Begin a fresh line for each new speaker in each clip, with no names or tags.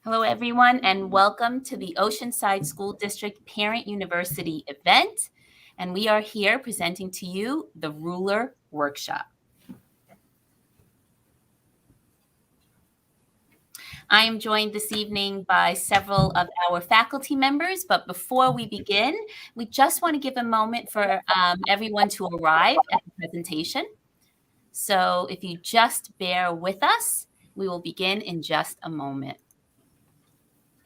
Hello, everyone, and welcome to the Oceanside School District Parent University event. And we are here presenting to you the R.U.L.E.R workshop. I am joined this evening by several of our faculty members, but before we begin, we just want to give a moment for everyone to arrive at the presentation. So if you just bear with us, we will begin in just a moment.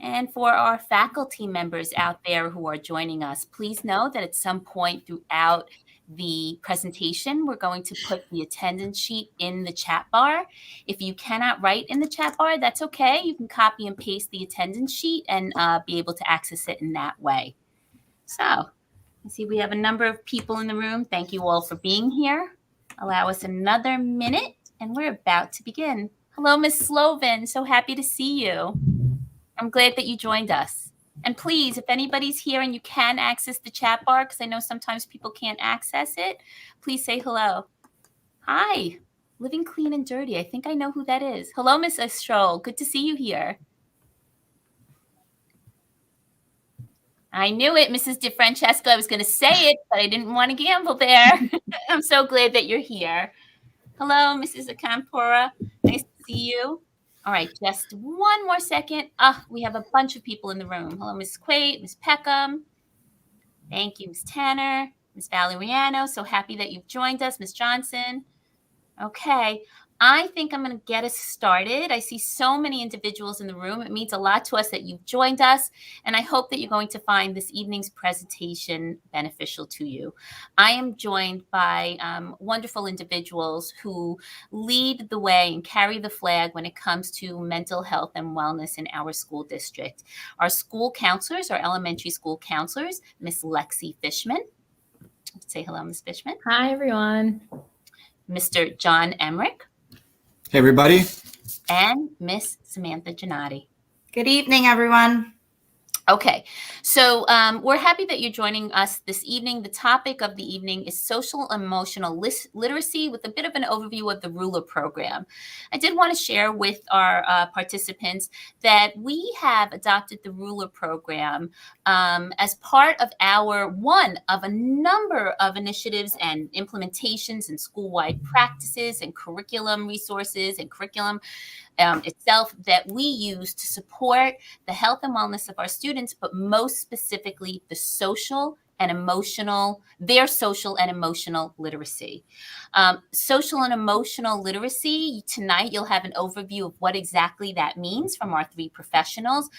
And for our faculty members out there who are joining us, please know that at some point throughout the presentation, we're going to put the attendance sheet in the chat bar. If you cannot write in the chat bar, that's okay. You can copy and paste the attendance sheet and be able to access it in that way. So I see we have a number of people in the room. Thank you all for being here. Allow us another minute and we're about to begin. Hello, Ms. Slovin. So happy to see you. I'm glad that you joined us. And please, if anybody's here and you can access the chat bar, because I know sometimes people can't access it, please say hello. Hi, Living Clean and Dirty. I think I know who that is. Hello, Miss Estrol. Good to see you here. I knew it, Mrs. DeFrancesco. I was going to say it, but I didn't want to gamble there. I'm so glad that you're here. Hello, Mrs. Akampora. Nice to see you. All right, just one more second. We have a bunch of people in the room. Hello, Ms. Quaid, Ms. Peckham. Thank you, Ms. Tanner, Ms. Valeriano. So happy that you've joined us, Ms. Johnson. Okay, I think I'm going to get us started. I see so many individuals in the room. It means a lot to us that you've joined us, and I hope that you're going to find this evening's presentation beneficial to you. I am joined by wonderful individuals who lead the way and carry the flag when it comes to mental health and wellness in our school district. Our school counselors, our elementary school counselors, Miss Lexi Fishman. Say hello, Ms. Fishman.
Hi, everyone.
Mr. John Emmerich.
Hey, everybody.
And Miss Samantha Gennati.
Good evening, everyone.
Okay, so we're happy that you're joining us this evening. The topic of the evening is social emotional literacy with a bit of an overview of the R.U.L.E.R program. I did want to share with our participants that we have adopted the R.U.L.E.R program as part of one of a number of initiatives and implementations and school-wide practices and curriculum resources and curriculum itself that we use to support the health and wellness of our students, but most specifically their social and emotional literacy. Social and emotional literacy, tonight you'll have an overview of what exactly that means from our three professionals.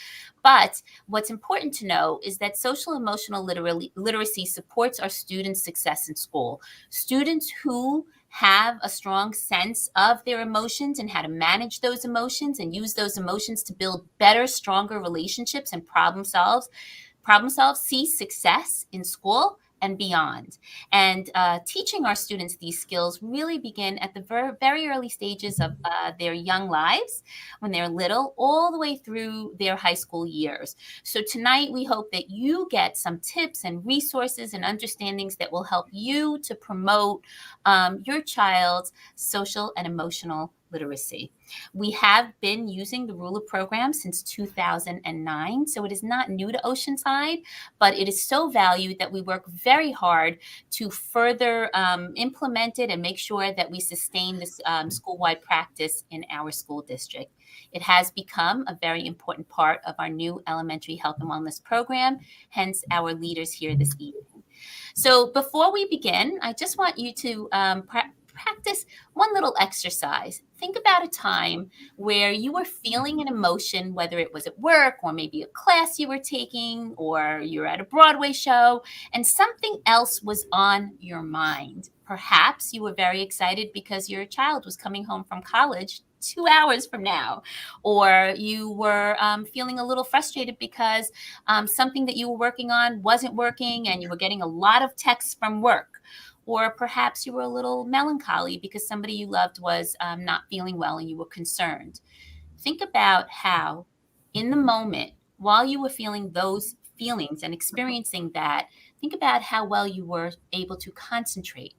But what's important to know is that social emotional literacy supports our students' success in school. Students who have a strong sense of their emotions and how to manage those emotions and use those emotions to build better, stronger relationships and problem solve, see success in school and beyond. And teaching our students these skills really begin at the very early stages of their young lives, when they're little, all the way through their high school years. So tonight, we hope that you get some tips and resources and understandings that will help you to promote your child's social and emotional literacy. We have been using the R.U.L.E.R program since 2009, so it is not new to Oceanside, but it is so valued that we work very hard to further implement it and make sure that we sustain this school-wide practice in our school district. It has become a very important part of our new elementary health and wellness program, hence our leaders here this evening. So before we begin, I just want you to practice one little exercise. Think about a time where you were feeling an emotion, whether it was at work or maybe a class you were taking or you're at a Broadway show, and something else was on your mind. Perhaps you were very excited because your child was coming home from college 2 hours from now, or you were feeling a little frustrated because something that you were working on wasn't working and you were getting a lot of texts from work. Or perhaps you were a little melancholy because somebody you loved was not feeling well and you were concerned. Think about how, in the moment, while you were feeling those feelings and experiencing that, think about how well you were able to concentrate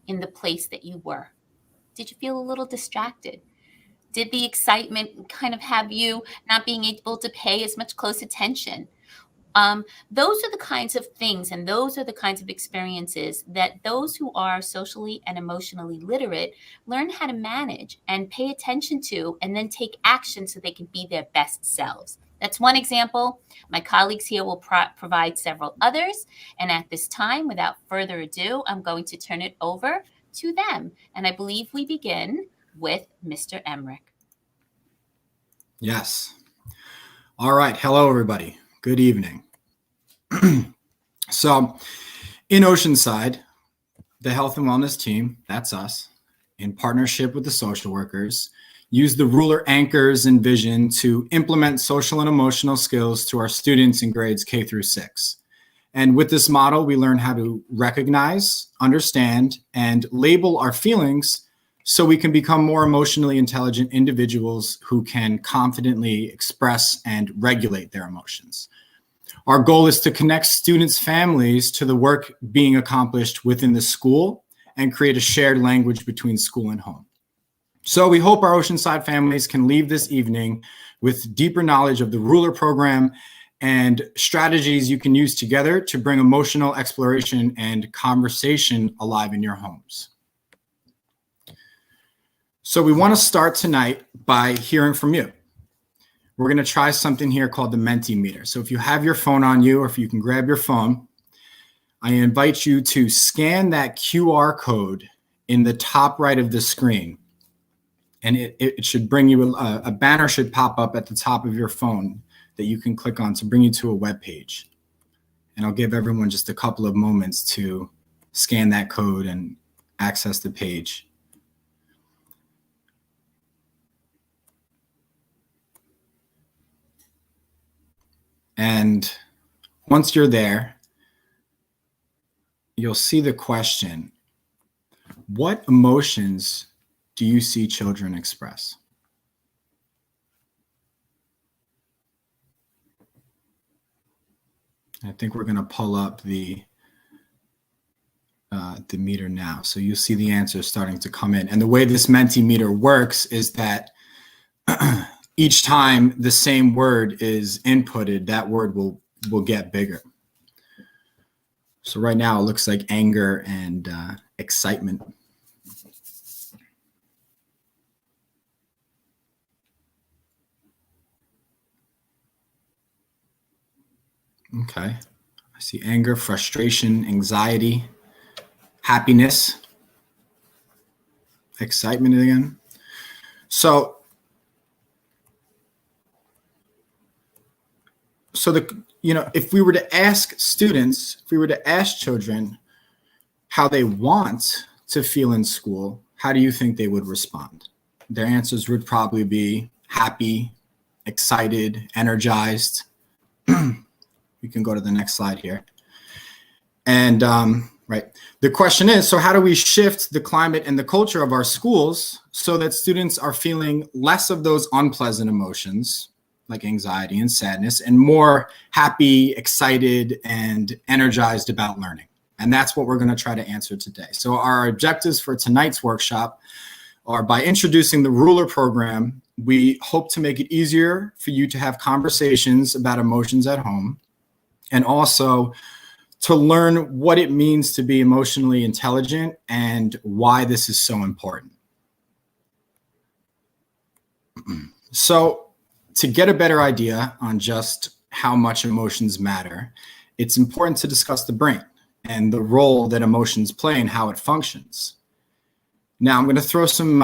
in the place that you were. Did you feel a little distracted? Did the excitement kind of have you not being able to pay as much close attention? Those are the kinds of things and those are the kinds of experiences that those who are socially and emotionally literate learn how to manage and pay attention to, and then take action so they can be their best selves. That's one example. My colleagues here will provide several others. And at this time, without further ado, I'm going to turn it over to them. And I believe we begin with Mr. Emmerich.
Yes. All right. Hello, everybody. Good evening. So in Oceanside, the health and wellness team, that's us, in partnership with the social workers, use the R.U.L.E.R anchors and vision to implement social and emotional skills to our students in grades K through 6. And with this model, we learn how to recognize, understand, and label our feelings so we can become more emotionally intelligent individuals who can confidently express and regulate their emotions. Our goal is to connect students' families to the work being accomplished within the school and create a shared language between school and home. So we hope our Oceanside families can leave this evening with deeper knowledge of the R.U.L.E.R program and strategies you can use together to bring emotional exploration and conversation alive in your homes. So we want to start tonight by hearing from you. We're going to try something here called the Menti Meter. So if you have your phone on you, or if you can grab your phone, I invite you to scan that QR code in the top right of the screen. And it should bring you, a banner should pop up at the top of your phone that you can click on to bring you to a web page. And I'll give everyone just a couple of moments to scan that code and access the page. And once you're there, you'll see the question, what emotions do you see children express? I think we're going to pull up the meter now. So you see the answers starting to come in. And the way this Menti Meter works is that each time the same word is inputted, that word will get bigger. So right now it looks like anger and excitement. Okay, I see anger, frustration, anxiety, happiness, excitement again. So if we were to ask students, if we were to ask children how they want to feel in school, how do you think they would respond? Their answers would probably be happy, excited, energized. We can go to the next slide here. And the question is, so how do we shift the climate and the culture of our schools so that students are feeling less of those unpleasant emotions like anxiety and sadness, and more happy, excited, and energized about learning? And that's what we're going to try to answer today. So our objectives for tonight's workshop are, by introducing the R.U.L.E.R program, we hope to make it easier for you to have conversations about emotions at home, and also to learn what it means to be emotionally intelligent and why this is so important. So to get a better idea on just how much emotions matter, it's important to discuss the brain and the role that emotions play and how it functions. Now, I'm going to throw some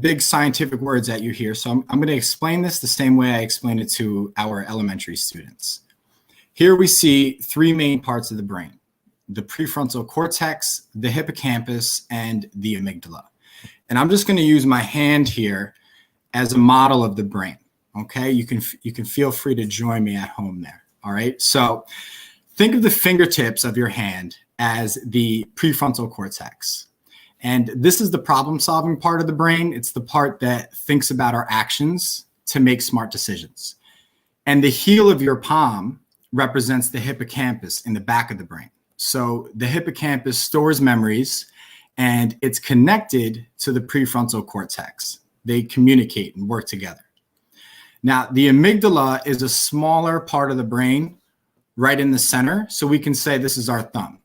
big scientific words at you here. So I'm going to explain this the same way I explain it to our elementary students. Here we see three main parts of the brain: the prefrontal cortex, the hippocampus, and the amygdala. And I'm just going to use my hand here as a model of the brain. Okay, you can feel free to join me at home there. All right, so think of the fingertips of your hand as the prefrontal cortex. And this is the problem-solving part of the brain. It's the part that thinks about our actions to make smart decisions. And the heel of your palm represents the hippocampus in the back of the brain. So the hippocampus stores memories, and it's connected to the prefrontal cortex. They communicate and work together. Now, the amygdala is a smaller part of the brain right in the center. So we can say this is our thumb.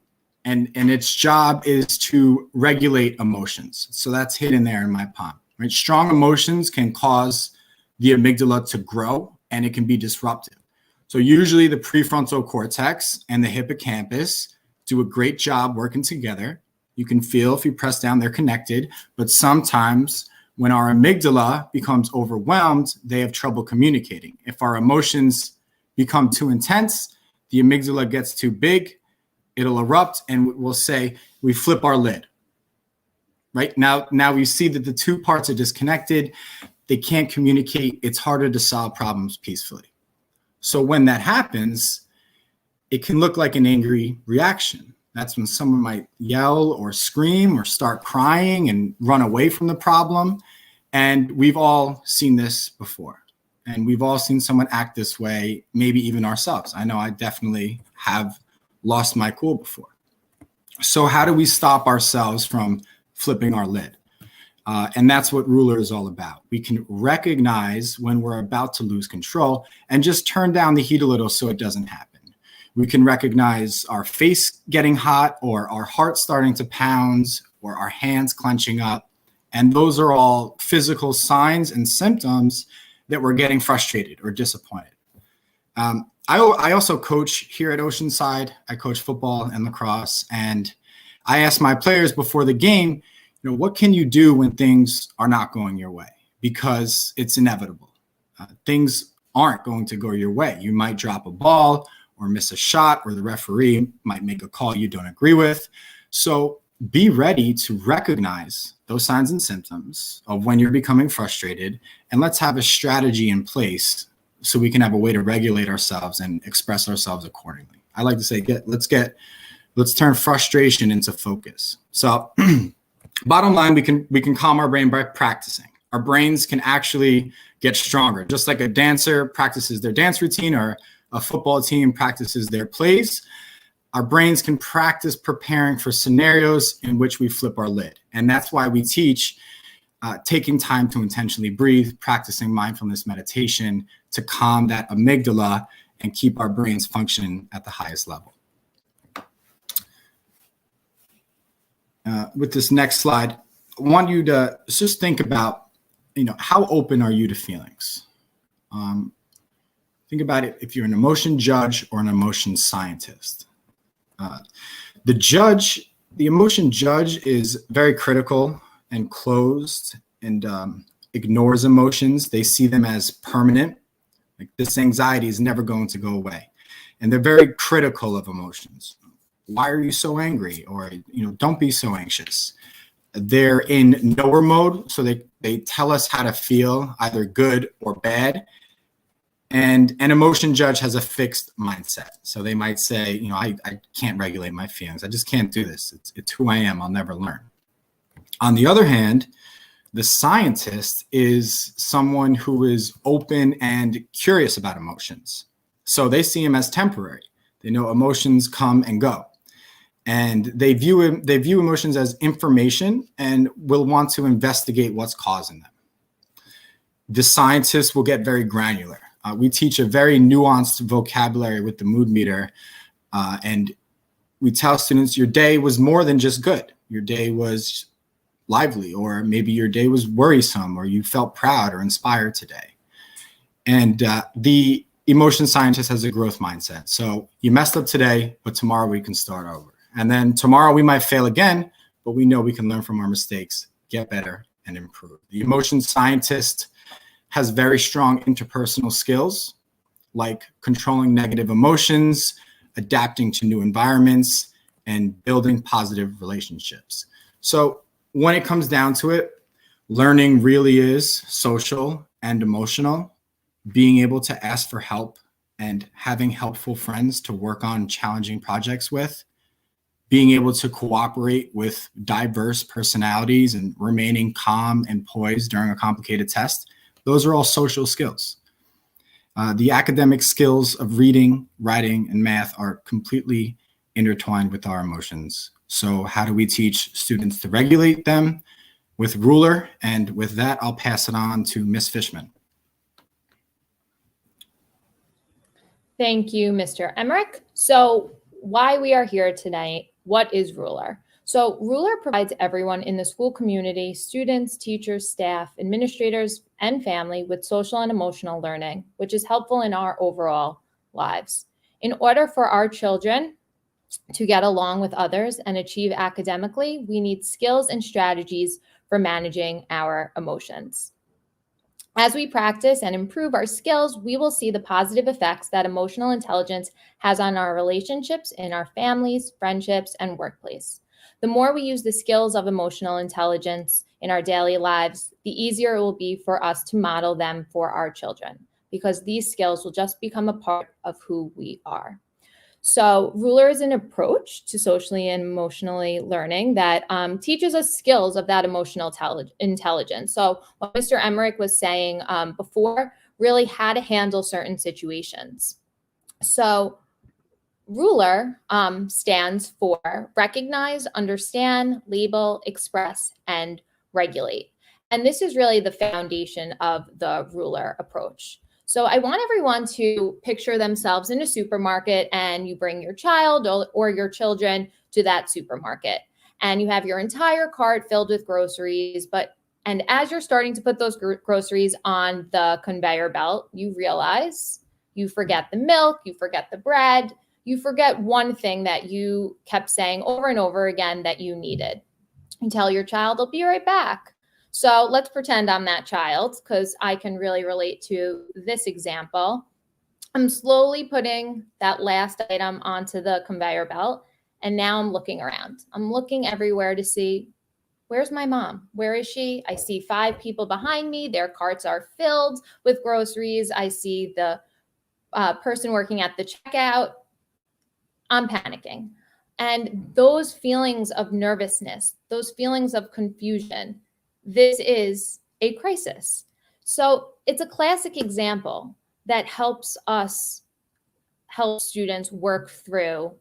And its job is to regulate emotions. So that's hidden there in my palm. Right? Strong emotions can cause the amygdala to grow, and it can be disruptive. So usually the prefrontal cortex and the hippocampus do a great job working together. You can feel if you press down, they're connected. But sometimes when our amygdala becomes overwhelmed, they have trouble communicating. If our emotions become too intense, the amygdala gets too big, it'll erupt, and we'll say we flip our lid. Right? Now we see that the two parts are disconnected. They can't communicate. It's harder to solve problems peacefully. So when that happens, it can look like an angry reaction. That's when someone might yell or scream or start crying and run away from the problem. And we've all seen this before. And we've all seen someone act this way, maybe even ourselves. I know I definitely have lost my cool before. So how do we stop ourselves from flipping our lid? And that's what R.U.L.E.R is all about. We can recognize when we're about to lose control and just turn down the heat a little so it doesn't happen. We can recognize our face getting hot or our heart starting to pound or our hands clenching up. And those are all physical signs and symptoms that we're getting frustrated or disappointed. I also coach here at Oceanside. I coach football and lacrosse. And I ask my players before the game, what can you do when things are not going your way? Because it's inevitable. Things aren't going to go your way. You might drop a ball or miss a shot, or the referee might make a call you don't agree with. So be ready to recognize those signs and symptoms of when you're becoming frustrated, and let's have a strategy in place so we can have a way to regulate ourselves and express ourselves accordingly. I like to say, let's turn frustration into focus. So bottom line, we can calm our brain by practicing. Our brains can actually get stronger, just like a dancer practices their dance routine or a football team practices their plays. Our brains can practice preparing for scenarios in which we flip our lid. And that's why we teach taking time to intentionally breathe, practicing mindfulness meditation to calm that amygdala and keep our brains functioning at the highest level. With this next slide, I want you to just think about, how open are you to feelings? Think about it if you're an emotion judge or an emotion scientist. The emotion judge is very critical and closed and ignores emotions. They see them as permanent. Like, this anxiety is never going to go away. And they're very critical of emotions. Why are you so angry? Or, don't be so anxious. They're in knower mode. So they tell us how to feel, either good or bad. And an emotion judge has a fixed mindset. So they might say, I can't regulate my feelings. I just can't do this. It's who I am. I'll never learn. On the other hand, the scientist is someone who is open and curious about emotions. So they see them as temporary. They know emotions come and go. And they view emotions as information and will want to investigate what's causing them. The scientists will get very granular. We teach a very nuanced vocabulary with the mood meter. And we tell students your day was more than just good. Your day was lively, or maybe your day was worrisome, or you felt proud or inspired today. And the emotion scientist has a growth mindset. So you messed up today, but tomorrow we can start over. And then tomorrow we might fail again, but we know we can learn from our mistakes, get better, and improve. The emotion scientist has very strong interpersonal skills, like controlling negative emotions, adapting to new environments, and building positive relationships. So when it comes down to it, learning really is social and emotional. Being able to ask for help and having helpful friends to work on challenging projects with, being able to cooperate with diverse personalities and remaining calm and poised during a complicated test, those are all social skills. The academic skills of reading, writing, and math are completely intertwined with our emotions. So how do we teach students to regulate them? with R.U.L.E.R. And with that, I'll pass it on to Ms. Fishman.
Thank you, Mr. Emmerich. So why we are here tonight, what is R.U.L.E.R? So R.U.L.E.R provides everyone in the school community, students, teachers, staff, administrators, and family with social and emotional learning, which is helpful in our overall lives. In order for our children to get along with others and achieve academically, we need skills and strategies for managing our emotions. As we practice and improve our skills, we will see the positive effects that emotional intelligence has on our relationships in our families, friendships, and workplace. The more we use the skills of emotional intelligence in our daily lives, the easier it will be for us to model them for our children, because these skills will just become a part of who we are. So R.U.L.E.R is an approach to socially and emotionally learning that teaches us skills of that emotional intelligence. So what Mr. Emmerich was saying before, really how to handle certain situations. So R.U.L.E.R stands for recognize, understand, label, express, and regulate. And this is really the foundation of the R.U.L.E.R approach. So I want everyone to picture themselves in a supermarket, and you bring your child or your children to that supermarket, and you have your entire cart filled with groceries. And as you're starting to put those groceries on the conveyor belt, you realize you forget the milk, you forget the bread, you forget one thing that you kept saying over and over again that you needed. You tell your child, "I'll be right back." So let's pretend I'm that child, because I can really relate to this example. I'm slowly putting that last item onto the conveyor belt, and now I'm looking around. I'm looking everywhere to see, where's my mom? Where is she? I see 5 people behind me. Their carts are filled with groceries. I see the person working at the checkout. I'm panicking. And those feelings of nervousness, those feelings of confusion, this is a crisis. So it's a classic example that helps us help students work through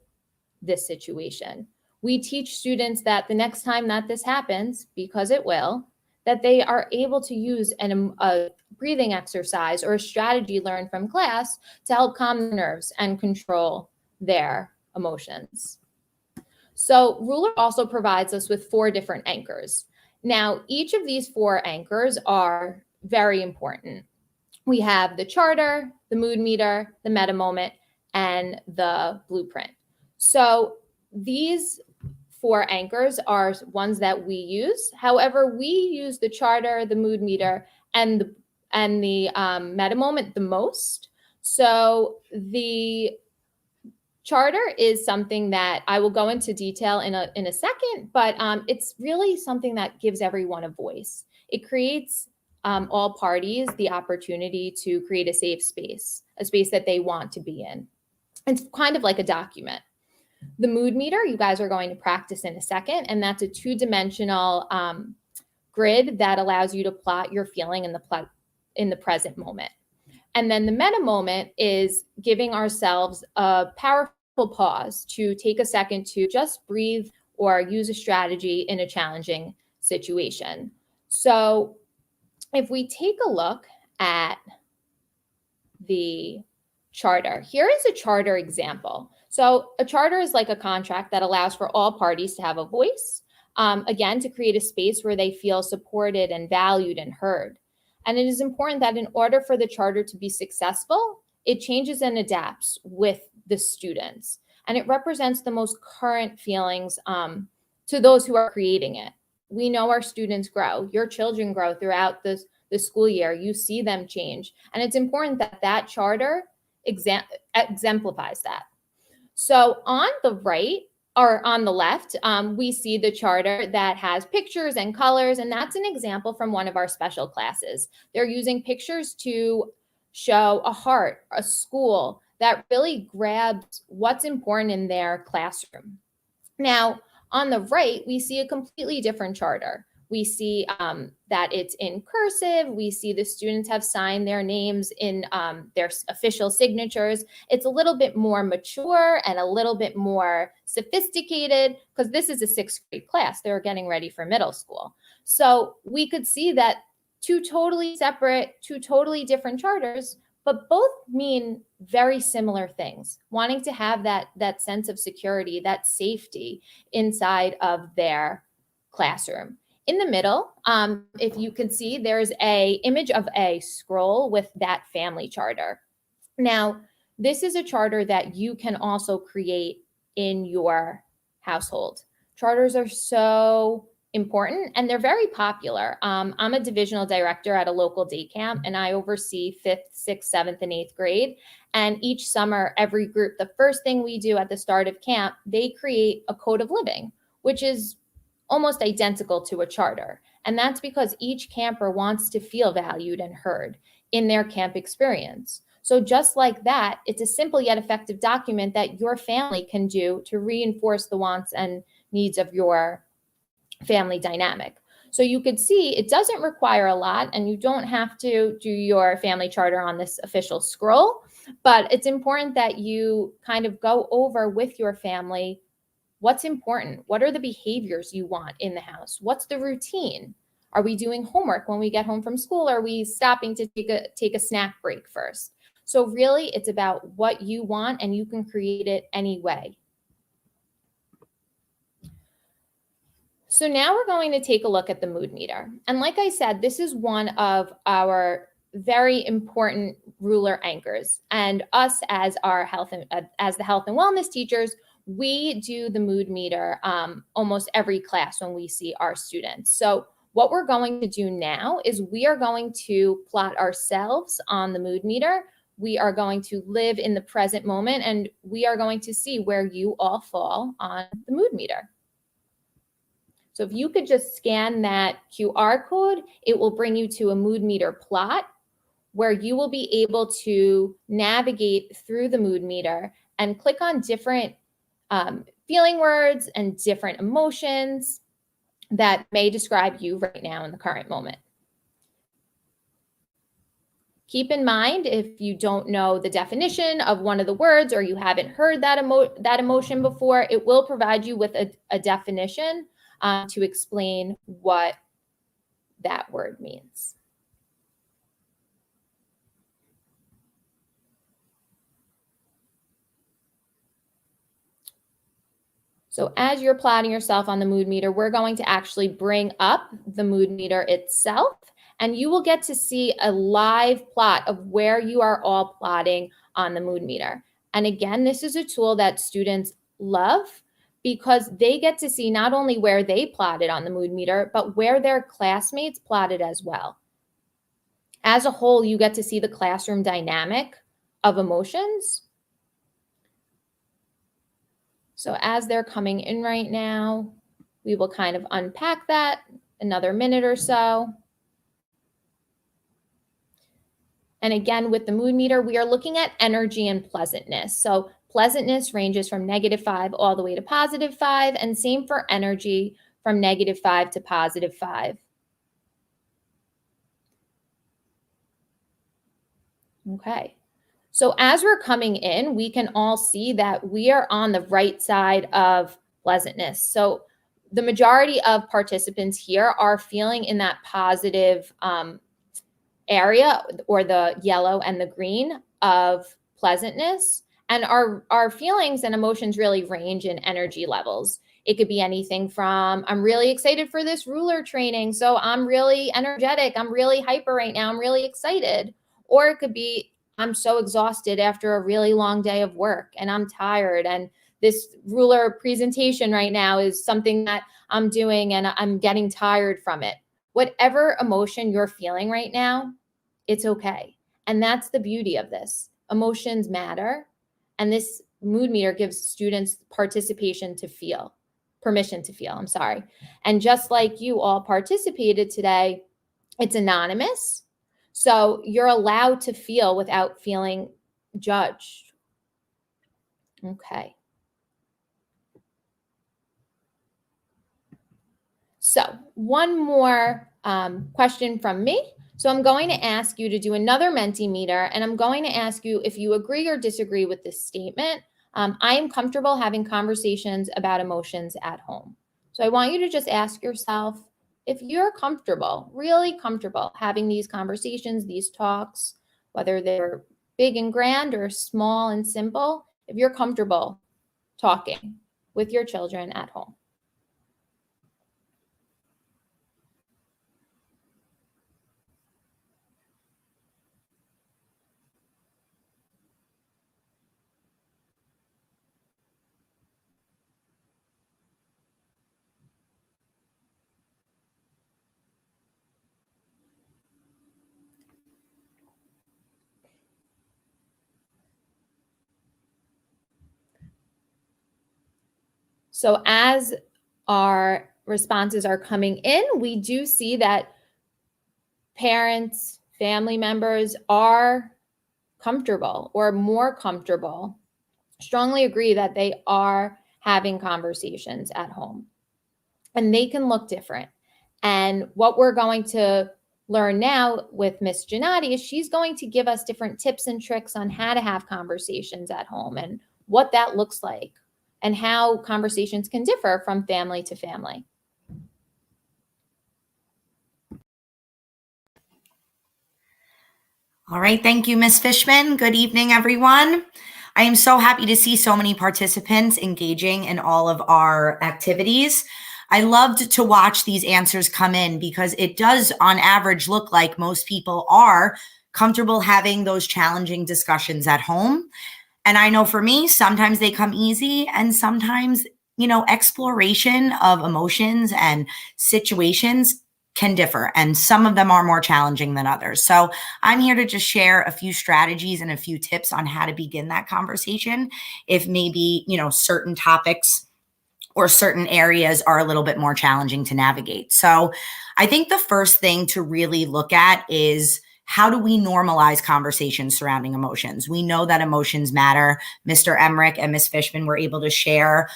this situation. We teach students that the next time that this happens, because it will, that they are able to use a breathing exercise or a strategy learned from class to help calm their nerves and control their emotions. So R.U.L.E.R also provides us with 4 different anchors. Now, each of these 4 anchors are very important. We have the charter, the mood meter, the meta moment, and the blueprint. So these 4 anchors are ones that we use. However, we use the charter, the mood meter, and the meta moment the most. So the charter is something that I will go into detail in a second, but it's really something that gives everyone a voice. It creates all parties the opportunity to create a safe space, a space that they want to be in. It's kind of like a document. The mood meter, you guys are going to practice in a second, and that's a 2-dimensional grid that allows you to plot your feeling in the present moment. And then the meta moment is giving ourselves a powerful pause to take a second to just breathe or use a strategy in a challenging situation. So if we take a look at the charter, here is a charter example. So a charter is like a contract that allows for all parties to have a voice, again, to create a space where they feel supported and valued and heard. And it is important that in order for the charter to be successful, it changes and adapts with the students. And it represents the most current feelings to those who are creating it. We know our students grow. Your children grow throughout the school year. You see them change. And it's important that that charter exemplifies that. So on the right, or on the left, we see the charter that has pictures and colors, and that's an example from one of our special classes. They're using pictures to show a heart, a school that really grabs what's important in their classroom. Now, on the right, we see a completely different charter. We see that it's in cursive. We see the students have signed their names in their official signatures. It's a little bit more mature and a little bit more sophisticated, because this is a 6th grade class. They're getting ready for middle school. So we could see that two totally separate, two totally different charters, but both mean very similar things, wanting to have that sense of security, that safety inside of their classroom. In the middle, if you can see, there's a image of a scroll with that family charter. Now, this is a charter that you can also create in your household. Charters are so important and they're very popular. I'm a divisional director at a local day camp and I oversee 5th, 6th, 7th, and 8th grade. And each summer, every group, the first thing we do at the start of camp, they create a code of living, which is almost identical to a charter. And that's because each camper wants to feel valued and heard in their camp experience. So just like that, it's a simple yet effective document that your family can do to reinforce the wants and needs of your family dynamic. So you could see it doesn't require a lot and you don't have to do your family charter on this official scroll, but it's important that you kind of go over with your family what's important. What are the behaviors you want in the house? What's the routine? Are we doing homework when we get home from school? Are we stopping to take a snack break first? So really, it's about what you want and you can create it any way. So now we're going to take a look at the mood meter. And like I said, this is one of our very important ruler anchors. And us as the health and wellness teachers, we do the mood meter almost every class when we see our students. So what we're going to do now is we are going to plot ourselves on the mood meter. We are going to live in the present moment and we are going to see where you all fall on the mood meter. So if you could just scan that QR code, it will bring you to a mood meter plot where you will be able to navigate through the mood meter and click on different feeling words and different emotions that may describe you right now in the current moment. Keep in mind, if you don't know the definition of one of the words or you haven't heard that emotion before, it will provide you with a definition to explain what that word means. So as you're plotting yourself on the mood meter, we're going to actually bring up the mood meter itself, and you will get to see a live plot of where you are all plotting on the mood meter. And again, this is a tool that students love because they get to see not only where they plotted on the mood meter, but where their classmates plotted as well. As a whole, you get to see the classroom dynamic of emotions. So as they're coming in right now, we will kind of unpack that another minute or so. And again, with the mood meter, we are looking at energy and pleasantness. So pleasantness ranges from -5 all the way to +5, and same for energy from -5 to +5. Okay. So as we're coming in, we can all see that we are on the right side of pleasantness. So the majority of participants here are feeling in that positive area, or the yellow and the green of pleasantness. And our feelings and emotions really range in energy levels. It could be anything from, I'm really excited for this R.U.L.E.R training, so I'm really energetic, I'm really hyper right now, I'm really excited. Or it could be, I'm so exhausted after a really long day of work and I'm tired, and this R.U.L.E.R presentation right now is something that I'm doing and I'm getting tired from it. Whatever emotion you're feeling right now, it's okay. And that's the beauty of this. Emotions matter. And this mood meter gives students permission to feel, I'm sorry. And just like you all participated today, it's anonymous. So you're allowed to feel without feeling judged. Okay. So one more question from me. So I'm going to ask you to do another Menti meter, and I'm going to ask you if you agree or disagree with this statement. I am comfortable having conversations about emotions at home. So I want you to just ask yourself, if you're comfortable, really comfortable having these conversations, these talks, whether they're big and grand or small and simple, if you're comfortable talking with your children at home. So as our responses are coming in, we do see that parents, family members are comfortable or more comfortable, strongly agree that they are having conversations at home. And they can look different. And what we're going to learn now with Miss Gennady is she's going to give us different tips and tricks on how to have conversations at home and what that looks like and how conversations can differ from family to family.
All right. Thank you, Ms. Fishman. Good evening, everyone. I am so happy to see so many participants engaging in all of our activities. I loved to watch these answers come in because it does, on average, look like most people are comfortable having those challenging discussions at home. And I know for me, sometimes they come easy and sometimes, exploration of emotions and situations can differ. And some of them are more challenging than others. So I'm here to just share a few strategies and a few tips on how to begin that conversation. If maybe, certain topics or certain areas are a little bit more challenging to navigate. So I think the first thing to really look at is, how do we normalize conversations surrounding emotions? We know that emotions matter. Mr. Emmerich and Ms. Fishman were able to share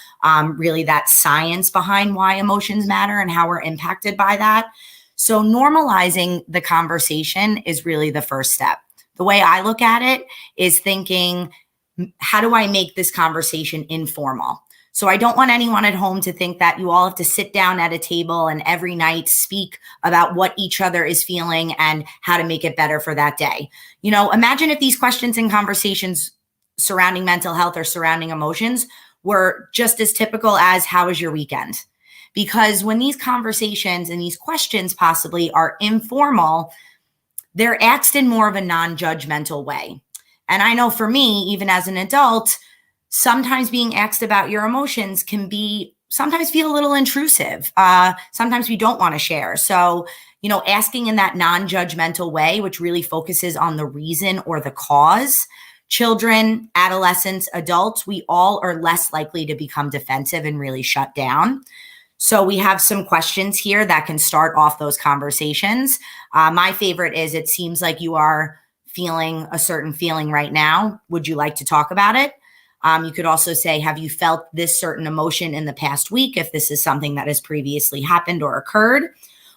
really that science behind why emotions matter and how we're impacted by that. So normalizing the conversation is really the first step. The way I look at it is thinking, how do I make this conversation informal? So I don't want anyone at home to think that you all have to sit down at a table and every night speak about what each other is feeling and how to make it better for that day. Imagine if these questions and conversations surrounding mental health or surrounding emotions were just as typical as, how was your weekend? Because when these conversations and these questions possibly are informal, they're asked in more of a non-judgmental way. And I know for me, even as an adult, sometimes being asked about your emotions can sometimes feel a little intrusive. Sometimes we don't want to share. So, asking in that non-judgmental way, which really focuses on the reason or the cause. Children, adolescents, adults, we all are less likely to become defensive and really shut down. So we have some questions here that can start off those conversations. My favorite is, it seems like you are feeling a certain feeling right now. Would you like to talk about it? You could also say, have you felt this certain emotion in the past week, if this is something that has previously happened or occurred?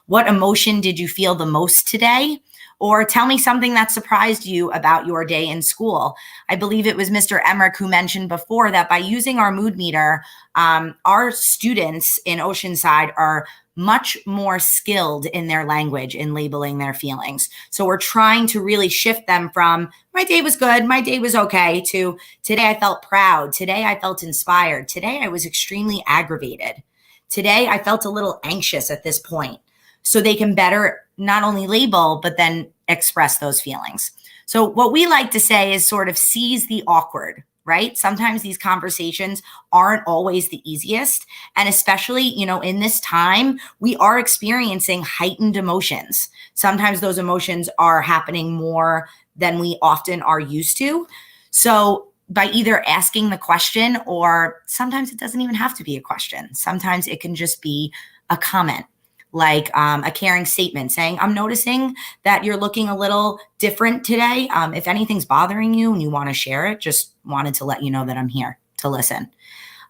What emotion did you feel the most today? Or tell me something that surprised you about your day in school. I believe it was Mr. Emmerich who mentioned before that by using our mood meter, our students in Oceanside are much more skilled in their language in labeling their feelings. So we're trying to really shift them from, my day was good, my day was okay, to, today I felt proud, today I felt inspired, today I was extremely aggravated, today I felt a little anxious at this point. So they can better not only label, but then express those feelings. So what we like to say is sort of seize the awkward, right? Sometimes these conversations aren't always the easiest. And especially, in this time, we are experiencing heightened emotions. Sometimes those emotions are happening more than we often are used to. So by either asking the question, or sometimes it doesn't even have to be a question. Sometimes it can just be a comment, like a caring statement saying, I'm noticing that you're looking a little different today. If anything's bothering you and you want to share it, just wanted to let you know that I'm here to listen.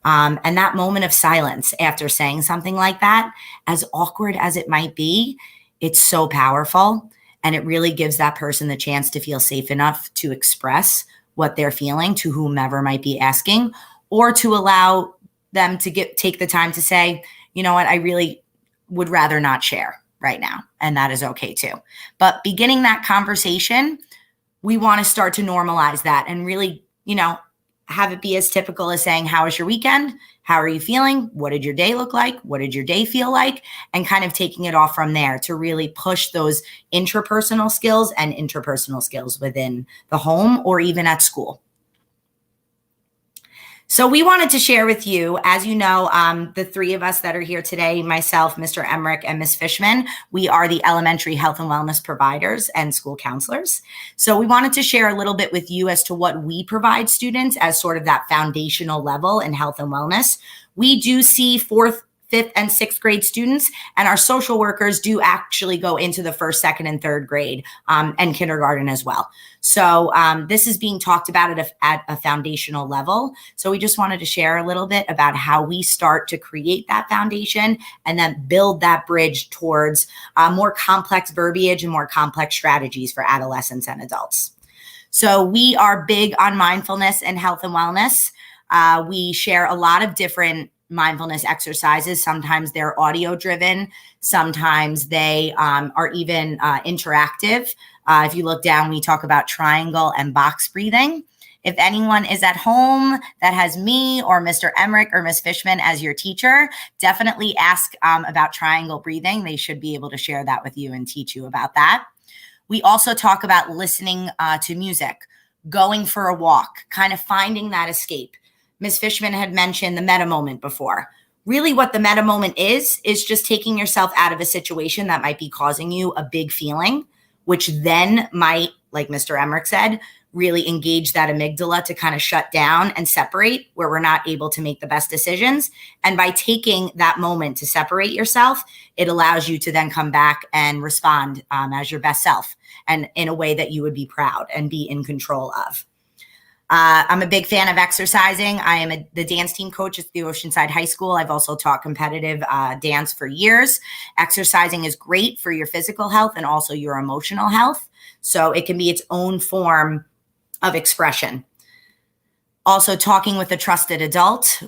And that moment of silence after saying something like that, as awkward as it might be, it's so powerful. And it really gives that person the chance to feel safe enough to express what they're feeling to whomever might be asking, or to allow them to take the time to say, you know what, I really would rather not share right now, and that is okay too. But beginning that conversation, we want to start to normalize that and really, have it be as typical as saying, how was your weekend? How are you feeling? What did your day look like? What did your day feel like? And kind of taking it off from there to really push those intrapersonal skills and interpersonal skills within the home or even at school. So we wanted to share with you, as you know, the three of us that are here today, myself, Mr. Emmerich, and Ms. Fishman, we are the elementary health and wellness providers and school counselors. So we wanted to share a little bit with you as to what we provide students as sort of that foundational level in health and wellness. We do see 4th, 5th, and 6th grade students, and our social workers do actually go into the 1st, 2nd, and 3rd grade and kindergarten as well. So this is being talked about at a foundational level. So we just wanted to share a little bit about how we start to create that foundation and then build that bridge towards more complex verbiage and more complex strategies for adolescents and adults. So we are big on mindfulness and health and wellness. We share a lot of different mindfulness exercises. Sometimes they're audio driven. Sometimes they are even interactive. If you look down, we talk about triangle and box breathing. If anyone is at home that has me or Mr. Emmerich or Ms. Fishman as your teacher, definitely ask about triangle breathing. They should be able to share that with you and teach you about that. We also talk about listening to music, going for a walk, kind of finding that escape. Ms. Fishman had mentioned the meta moment before. Really what the meta moment is just taking yourself out of a situation that might be causing you a big feeling, which then might, like Mr. Emmerich said, really engage that amygdala to kind of shut down and separate where we're not able to make the best decisions. And by taking that moment to separate yourself, it allows you to then come back and respond as your best self and in a way that you would be proud and be in control of. I'm a big fan of exercising. I am the dance team coach at the Oceanside High School. I've also taught competitive dance for years. Exercising is great for your physical health and also your emotional health. So it can be its own form of expression. Also, talking with a trusted adult.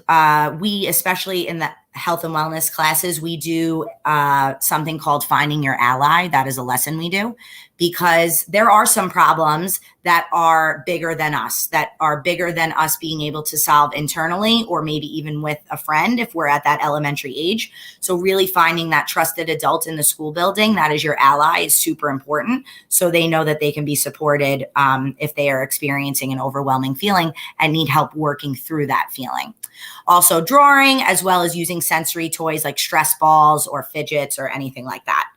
We, especially in the health and wellness classes, we do something called finding your ally. That is a lesson we do because there are some problems that are bigger than us being able to solve internally or maybe even with a friend if we're at that elementary age. So really finding that trusted adult in the school building, that is your ally, is super important. So they know that they can be supported if they are experiencing an overwhelming feeling and need help working through that feeling. Also drawing, as well as using sensory toys like stress balls or fidgets or anything like that.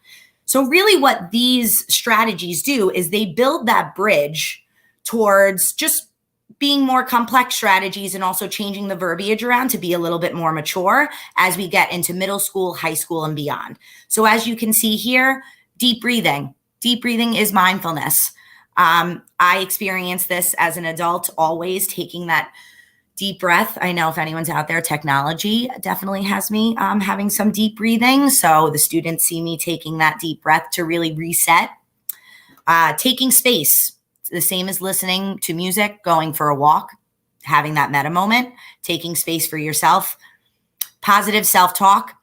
So really what these strategies do is they build that bridge towards just being more complex strategies and also changing the verbiage around to be a little bit more mature as we get into middle school, high school, and beyond. So as you can see here, deep breathing. Deep breathing is mindfulness. I experienced this as an adult, always taking that deep breath. I know if anyone's out there, technology definitely has me having some deep breathing. So the students see me taking that deep breath to really reset. Taking space, the same as listening to music, going for a walk, having that meta moment, taking space for yourself. Positive self-talk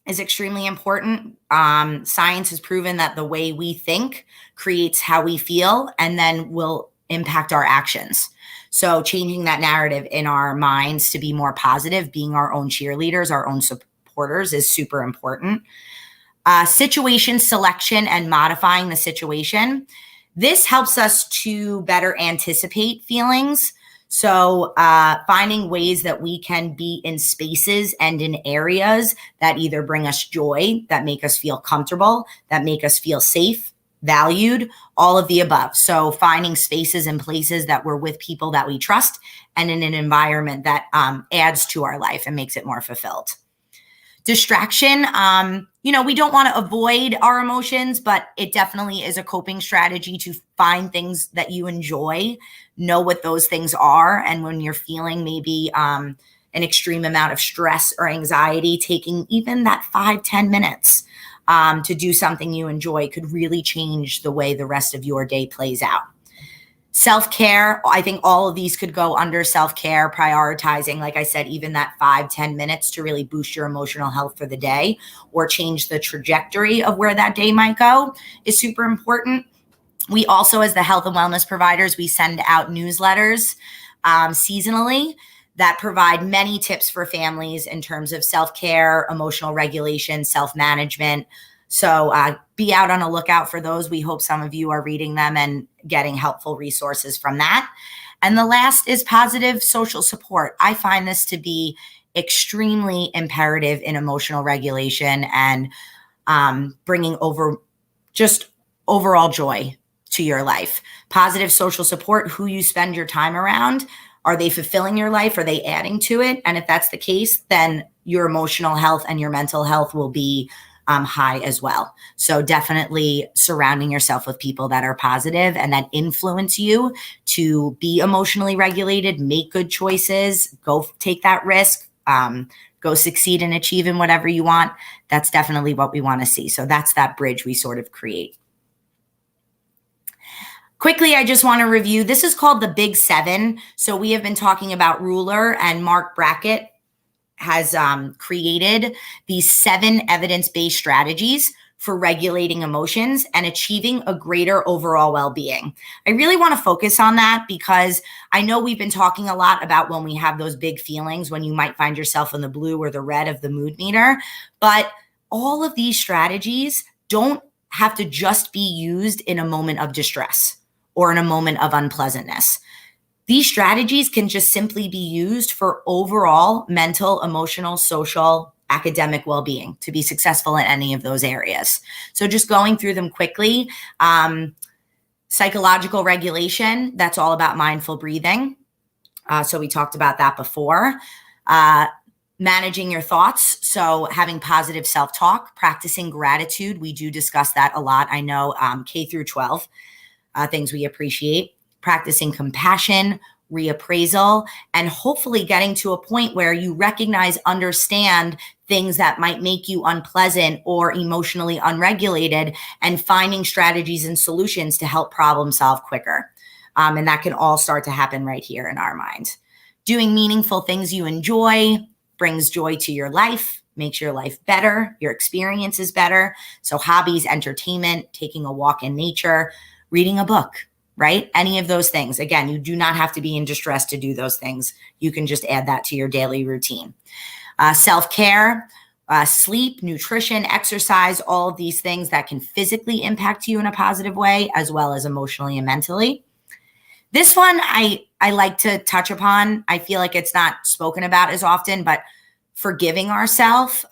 is extremely important. Science has proven that the way we think creates how we feel and then will impact our actions. So changing that narrative in our minds to be more positive, being our own cheerleaders, our own supporters is super important. Situation selection and modifying the situation. This helps us to better anticipate feelings. So finding ways that we can be in spaces and in areas that either bring us joy, that make us feel comfortable, that make us feel safe, valued, all of the above. So finding spaces and places that we're with people that we trust and in an environment that adds to our life and makes it more fulfilled. Distraction, we don't want to avoid our emotions, but it definitely is a coping strategy to find things that you enjoy, know what those things are. And when you're feeling maybe an extreme amount of stress or anxiety, taking even that 5-10 minutes to do something you enjoy could really change the way the rest of your day plays out. Self-care, I think all of these could go under self-care, prioritizing, like I said, even that 5-10 minutes to really boost your emotional health for the day or change the trajectory of where that day might go is super important. We also, as the health and wellness providers, we send out newsletters seasonally that provide many tips for families in terms of self-care, emotional regulation, self-management. So be out on a lookout for those. We hope some of you are reading them and getting helpful resources from that. And the last is positive social support. I find this to be extremely imperative in emotional regulation and bringing over just overall joy to your life. Positive social support, who you spend your time around. Are they fulfilling your life? Are they adding to it? And if that's the case, then your emotional health and your mental health will be high as well. So definitely surrounding yourself with people that are positive and that influence you to be emotionally regulated, make good choices, go take that risk, go succeed and achieve in whatever you want. That's definitely what we want to see. So that's that bridge we sort of create. Quickly, I just want to review. This is called the Big Seven. So we have been talking about R.U.L.E.R, and Mark Brackett has created these 7 evidence-based strategies for regulating emotions and achieving a greater overall well-being. I really want to focus on that because I know we've been talking a lot about when we have those big feelings, when you might find yourself in the blue or the red of the mood meter, but all of these strategies don't have to just be used in a moment of distress or in a moment of unpleasantness. These strategies can just simply be used for overall mental, emotional, social, academic well-being to be successful in any of those areas. So just going through them quickly, psychological regulation, that's all about mindful breathing. So we talked about that before. Managing your thoughts, so having positive self-talk, practicing gratitude. We do discuss that a lot. I know K through 12, things we appreciate. Practicing compassion, reappraisal, and hopefully getting to a point where you recognize, understand things that might make you unpleasant or emotionally unregulated, and finding strategies and solutions to help problem solve quicker. And that can all start to happen right here in our mind. Doing meaningful things you enjoy brings joy to your life, makes your life better, your experience is better. So hobbies, entertainment, taking a walk in nature, reading a book, right? Any of those things. Again, you do not have to be in distress to do those things. You can just add that to your daily routine. Self-care, sleep, nutrition, exercise, all of these things that can physically impact you in a positive way, as well as emotionally and mentally. This one I like to touch upon. I feel like it's not spoken about as often, but forgiving ourselves.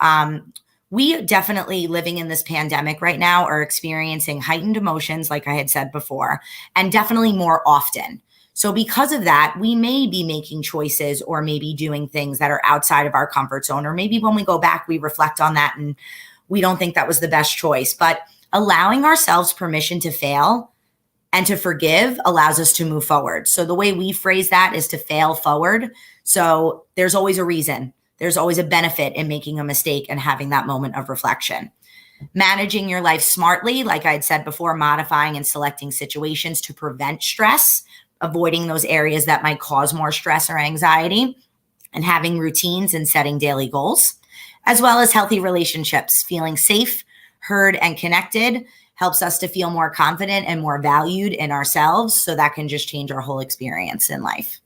We definitely, living in this pandemic right now, are experiencing heightened emotions, like I had said before, and definitely more often. So because of that, we may be making choices or maybe doing things that are outside of our comfort zone, or maybe when we go back, we reflect on that and we don't think that was the best choice. But allowing ourselves permission to fail and to forgive allows us to move forward. So the way we phrase that is to fail forward. So there's always a reason. There's always a benefit in making a mistake and having that moment of reflection. Managing your life smartly, like I had said before, modifying and selecting situations to prevent stress, avoiding those areas that might cause more stress or anxiety, and having routines and setting daily goals, as well as healthy relationships. Feeling safe, heard, and connected helps us to feel more confident and more valued in ourselves. So that can just change our whole experience in life.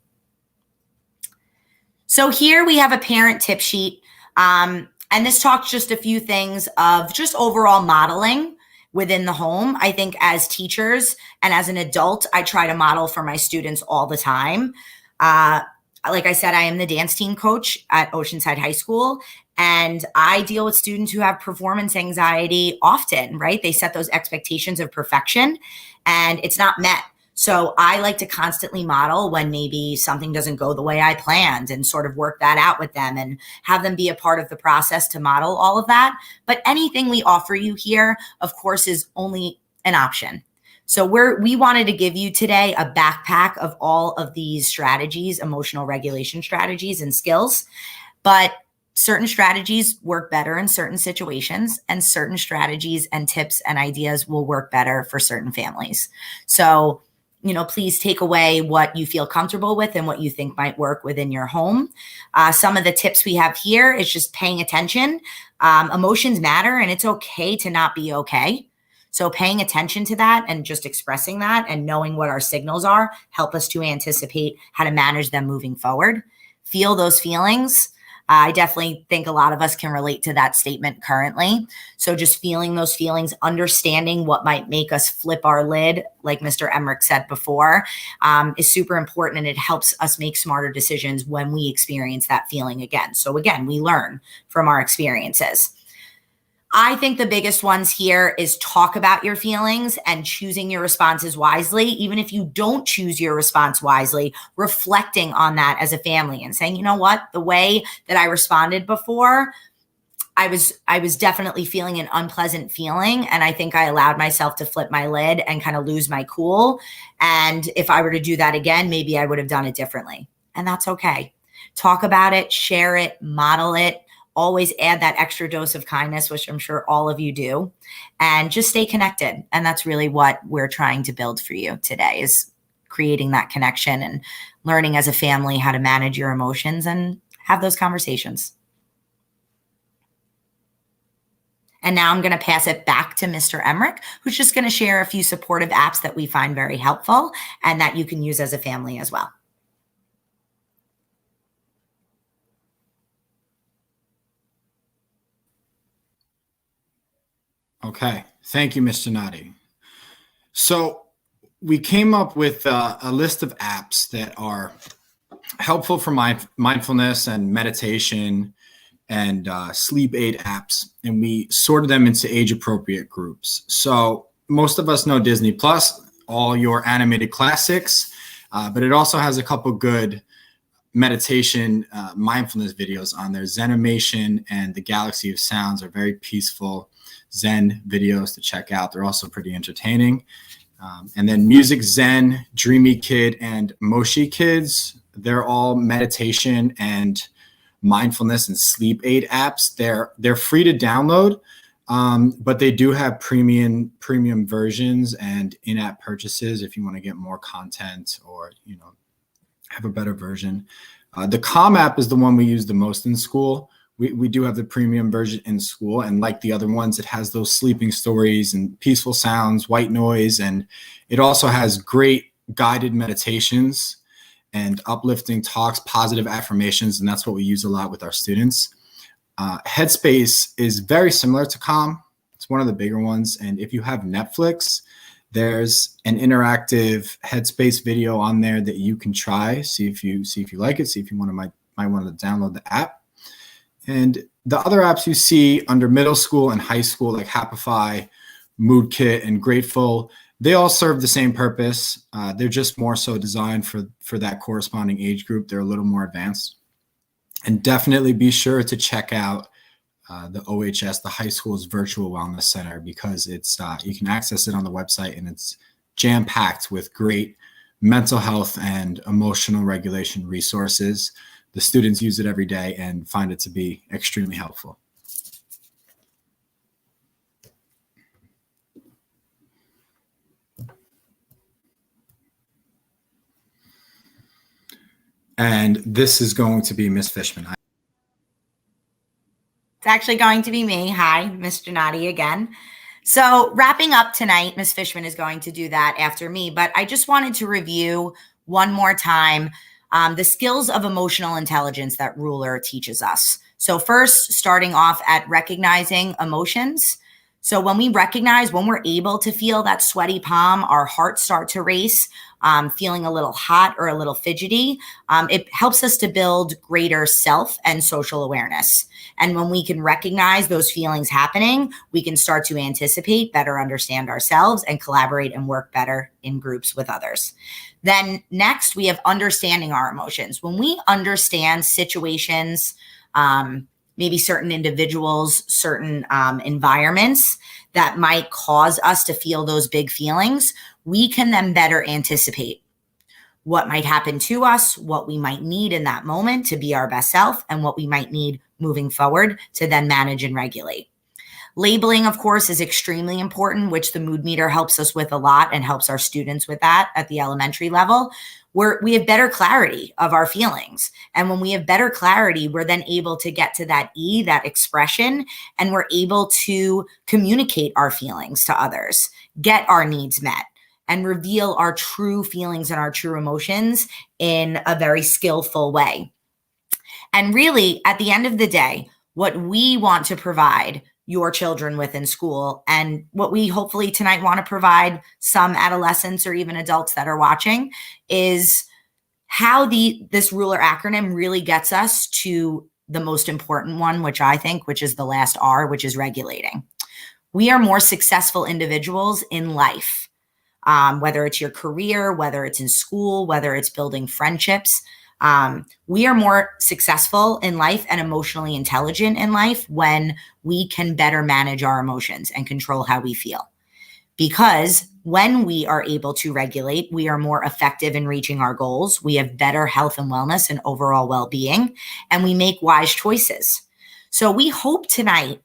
So here we have a parent tip sheet. And this talks just a few things of just overall modeling within the home. I think as teachers and as an adult, I try to model for my students all the time. Like I said, I am the dance team coach at Oceanside High School, and I deal with students who have performance anxiety often, right? They set those expectations of perfection and it's not met. So I like to constantly model when maybe something doesn't go the way I planned and sort of work that out with them and have them be a part of the process to model all of that. But anything we offer you here, of course, is only an option. So we wanted to give you today a backpack of all of these strategies, emotional regulation strategies and skills. But certain strategies work better in certain situations, and certain strategies and tips and ideas will work better for certain families. So please take away what you feel comfortable with and what you think might work within your home. Some of the tips we have here is just paying attention. Emotions matter, and it's okay to not be okay. So paying attention to that and just expressing that and knowing what our signals are help us to anticipate how to manage them moving forward. Feel those feelings. I definitely think a lot of us can relate to that statement currently. So just feeling those feelings, understanding what might make us flip our lid, like Mr. Emmerich said before, is super important, and it helps us make smarter decisions when we experience that feeling again. So again, we learn from our experiences. I think the biggest ones here is talk about your feelings and choosing your responses wisely. Even if you don't choose your response wisely, reflecting on that as a family and saying, you know what, the way that I responded before, I was definitely feeling an unpleasant feeling. And I think I allowed myself to flip my lid and kind of lose my cool. And if I were to do that again, maybe I would have done it differently. And that's okay. Talk about it, share it, model it. Always add that extra dose of kindness, which I'm sure all of you do, and just stay connected. And that's really what we're trying to build for you today, is creating that connection and learning as a family how to manage your emotions and have those conversations. And now I'm going to pass it back to Mr. Emmerich, who's just going to share a few supportive apps that we find very helpful and that you can use as a family as well.
Okay, thank you, Mr. Nadi. So we came up with a list of apps that are helpful for mindfulness and meditation and sleep aid apps, and we sorted them into age-appropriate groups. So most of us know Disney Plus, all your animated classics, but it also has a couple good meditation, mindfulness videos on there. Zenimation and the Galaxy of Sounds are very peaceful Zen videos to check out. They're also pretty entertaining. And then Music Zen, Dreamy Kid, and Moshi Kids, they're all meditation and mindfulness and sleep aid apps. They're free to download, but they do have premium versions and in-app purchases if you want to get more content or have a better version. The Calm app is the one we use the most in school. We do have the premium version in school, and like the other ones, it has those sleeping stories and peaceful sounds, white noise, and it also has great guided meditations and uplifting talks, positive affirmations, and that's what we use a lot with our students. Headspace is very similar to Calm. It's one of the bigger ones, and if you have Netflix, there's an interactive Headspace video on there that you can try, see if you like it, see if you might want to download the app. And the other apps you see under middle school and high school, like Happify, Mood Kit, and Grateful, they all serve the same purpose. They're just more so designed for that corresponding age group. They're a little more advanced. And definitely be sure to check out the OHS, the high school's virtual wellness center, because it's you can access it on the website, and it's jam-packed with great mental health and emotional regulation resources. The students use it every day and find it to be extremely helpful. And this is going to be Ms. Fishman.
It's actually going to be me. Hi, Mr. Nadi again. So wrapping up tonight, Ms. Fishman is going to do that after me, but I just wanted to review one more time the skills of emotional intelligence that R.U.L.E.R teaches us. So first, starting off at recognizing emotions. So when we recognize, when we're able to feel that sweaty palm, our hearts start to race, feeling a little hot or a little fidgety, it helps us to build greater self and social awareness. And when we can recognize those feelings happening, we can start to anticipate, better understand ourselves, and collaborate and work better in groups with others. Then next, we have understanding our emotions. When we understand situations, maybe certain individuals, certain environments that might cause us to feel those big feelings, we can then better anticipate what might happen to us, what we might need in that moment to be our best self, and what we might need moving forward to then manage and regulate. Labeling, of course, is extremely important, which the mood meter helps us with a lot and helps our students with that at the elementary level, where we have better clarity of our feelings. And when we have better clarity, we're then able to get to that E, that expression, and we're able to communicate our feelings to others, get our needs met, and reveal our true feelings and our true emotions in a very skillful way. And really, at the end of the day, what we want to provide your children with in school, and what we hopefully tonight want to provide some adolescents or even adults that are watching, is how this R.U.L.E.R acronym really gets us to the most important one, which is the last R, which is regulating. We are more successful individuals in life, whether it's your career, whether it's in school, whether it's building friendships. We are more successful in life and emotionally intelligent in life when we can better manage our emotions and control how we feel. Because when we are able to regulate, we are more effective in reaching our goals. We have better health and wellness and overall well-being, and we make wise choices. So we hope tonight,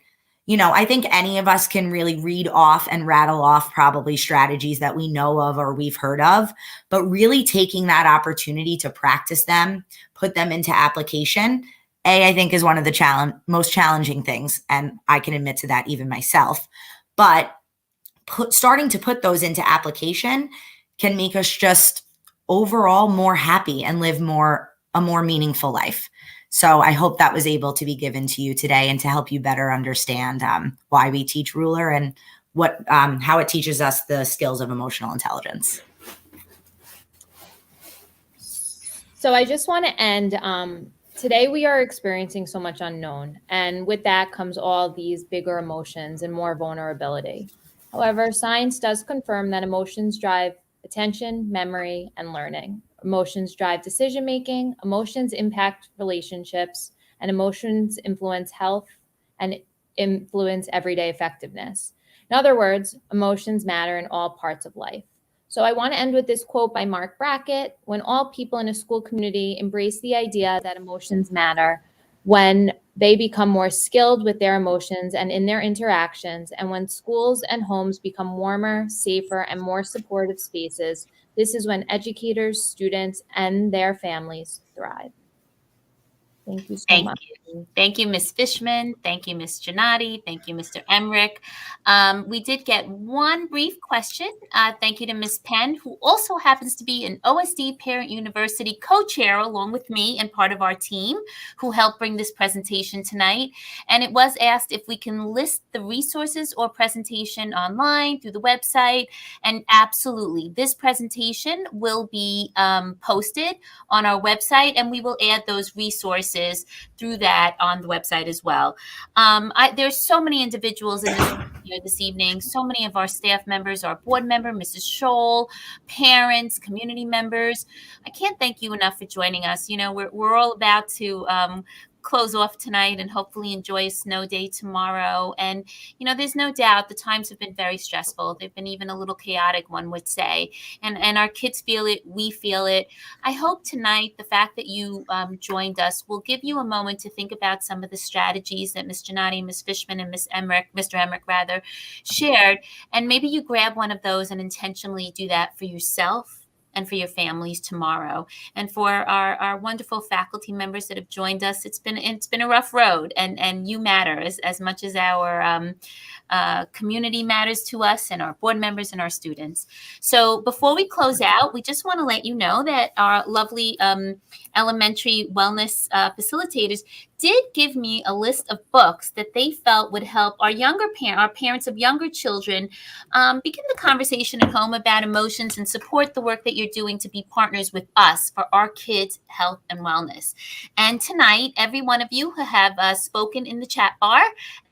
I think any of us can really read off and rattle off probably strategies that we know of or we've heard of, but really taking that opportunity to practice them, put them into application, I think is one of the most challenging things. And I can admit to that even myself. But starting to put those into application can make us just overall more happy and live a more meaningful life. So I hope that was able to be given to you today and to help you better understand why we teach R.U.L.E.R and how it teaches us the skills of emotional intelligence.
So I just want to end. Today we are experiencing so much unknown, and with that comes all these bigger emotions and more vulnerability. However, science does confirm that emotions drive attention, memory, and learning. Emotions drive decision-making, emotions impact relationships, and emotions influence health and influence everyday effectiveness. In other words, emotions matter in all parts of life. So I want to end with this quote by Mark Brackett: when all people in a school community embrace the idea that emotions matter, when they become more skilled with their emotions and in their interactions, and when schools and homes become warmer, safer, and more supportive spaces, this is when educators, students, and their families thrive. Thank you so much.
Thank you, Ms. Fishman. Thank you, Ms. Giannotti. Thank you, Mr. Emmerich. We did get one brief question. Thank you to Ms. Penn, who also happens to be an OSD Parent University co-chair along with me and part of our team who helped bring this presentation tonight. And it was asked if we can list the resources or presentation online through the website. And absolutely, this presentation will be posted on our website, and we will add those resources through that on the website as well. There's so many individuals in this here this evening, so many of our staff members, our board member, Mrs. Scholl, parents, community members. I can't thank you enough for joining us. We're all about to close off tonight and hopefully enjoy a snow day tomorrow. And, there's no doubt the times have been very stressful. They've been even a little chaotic, one would say. And our kids feel it. We feel it. I hope tonight the fact that you joined us will give you a moment to think about some of the strategies that Ms. Giannotti, Ms. Fishman, and Mr. Emmerich shared. And maybe you grab one of those and intentionally do that for yourself and for your families tomorrow. And for our wonderful faculty members that have joined us, it's been a rough road, and you matter as much as our community matters to us, and our board members and our students. So before we close out, we just want to let you know that our lovely elementary wellness facilitators did give me a list of books that they felt would help our parents of younger children begin the conversation at home about emotions and support the work that you're doing to be partners with us for our kids' health and wellness. And tonight, every one of you who have spoken in the chat bar,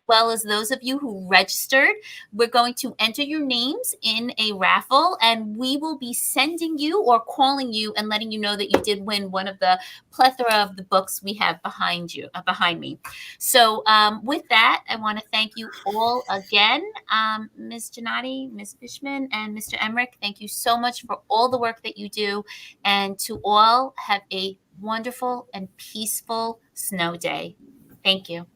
well as those of you who registered, we're going to enter your names in a raffle, and we will be sending you or calling you and letting you know that you did win one of the plethora of the books we have behind me. So with that, I want to thank you all again. Ms. Giannotti, Ms. Fishman, and Mr. Emmerich, thank you so much for all the work that you do. And to all, have a wonderful and peaceful snow day. Thank you.